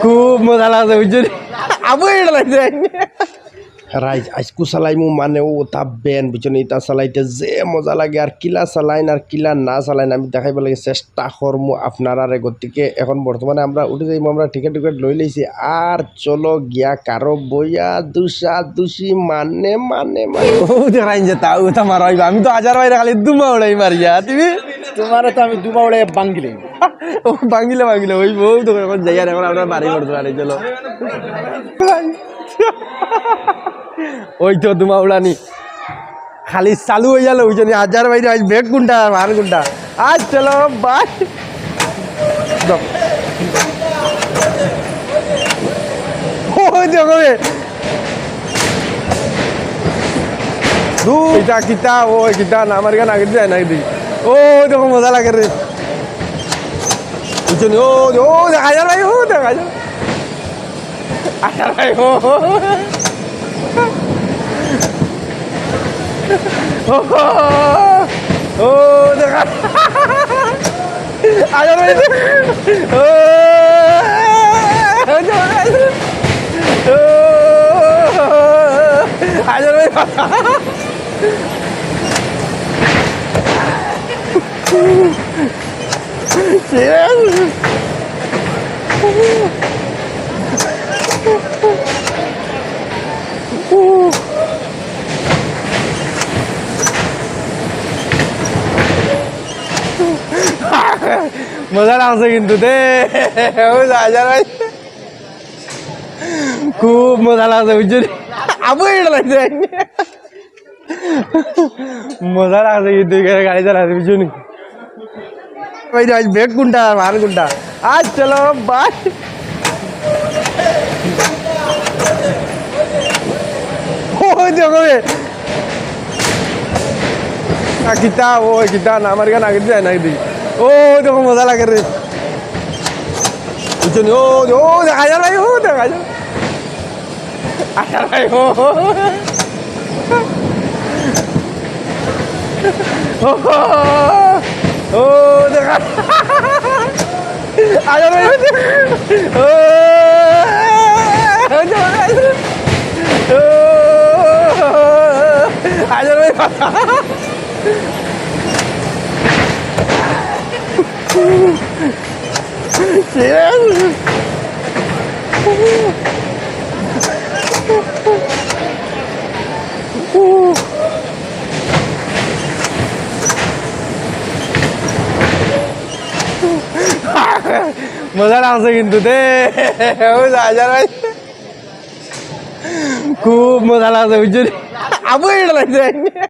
খুব মজা লাগছে বুঝছো আবু এটা লাগছে রাইজ আজকু চালাইমু মানে ও তা বেন বুঝছেন ইটা চালাইতে যে মজা লাগে আর কিলা চালাইন আর কিলা না চালাইন আমি দেখাইব লাগে চেষ্টা করমু আপনারা গতিকে এখন বর্তমানে আমরা উঠে যাইমু আমরা টিকেট লই লইছি আর চলো গিয়া কারো বইয়া দুসা দুসি মানে মানে মানে ও দেখাইন যে তা ওটা মারাইবা আমি তো হাজার বাইরে খালি দুমা উড়াই মারিয়া তুমি তোমারে তো আমি দুবা উড়ে বাঙ্গিলে ও বাঙ্গিলে বাঙ্গিলে ওই বউ তো এখন যাই আর এখন আমরা বাড়ি করতে পারি চলো ওই তো দুমা উড়ানি খালি চালু হয়ে গেল ওই জন্য হাজার বাইরে আজ বেগ কোনটা মার কোনটা আজ চলো বাই ওই দেখো দুইটা কিতা ওই কিতা না আমার গান আগে যায় না দিই ও দেখো মজা লাগে রে বুঝছেন ও ও দেখা যায় ভাই ও দেখা যায় আচ্ছা ভাই ও ও দেখা আচ্ছা ভাই ও আচ্ছা ভাই মজা লাগছে কিন্তু দে ভাই খুব মজা লাগছে বুঝছো আবু এটা লাগছে মজা লাগছে কিন্তু গাড়ি চালাতে বুঝছো নি ওই আজ বেগ কোনটা মার কোনটা আজ চলো বাই ওই দেখো কিতা ওই কিতা না আমার গান আগে যায় না দিই ও দেখো মজা লাগে রে বুঝছো নি ও ও দেখা যায় ভাই ও দেখা যায় আচ্ছা ভাই ও ও দেখা আচ্ছা ভাই ও আচ্ছা ভাই মজা লাগছে কিন্তু দে হাজার ভাই খুব মজা লাগছে বুঝছো আবু এটা লাগছে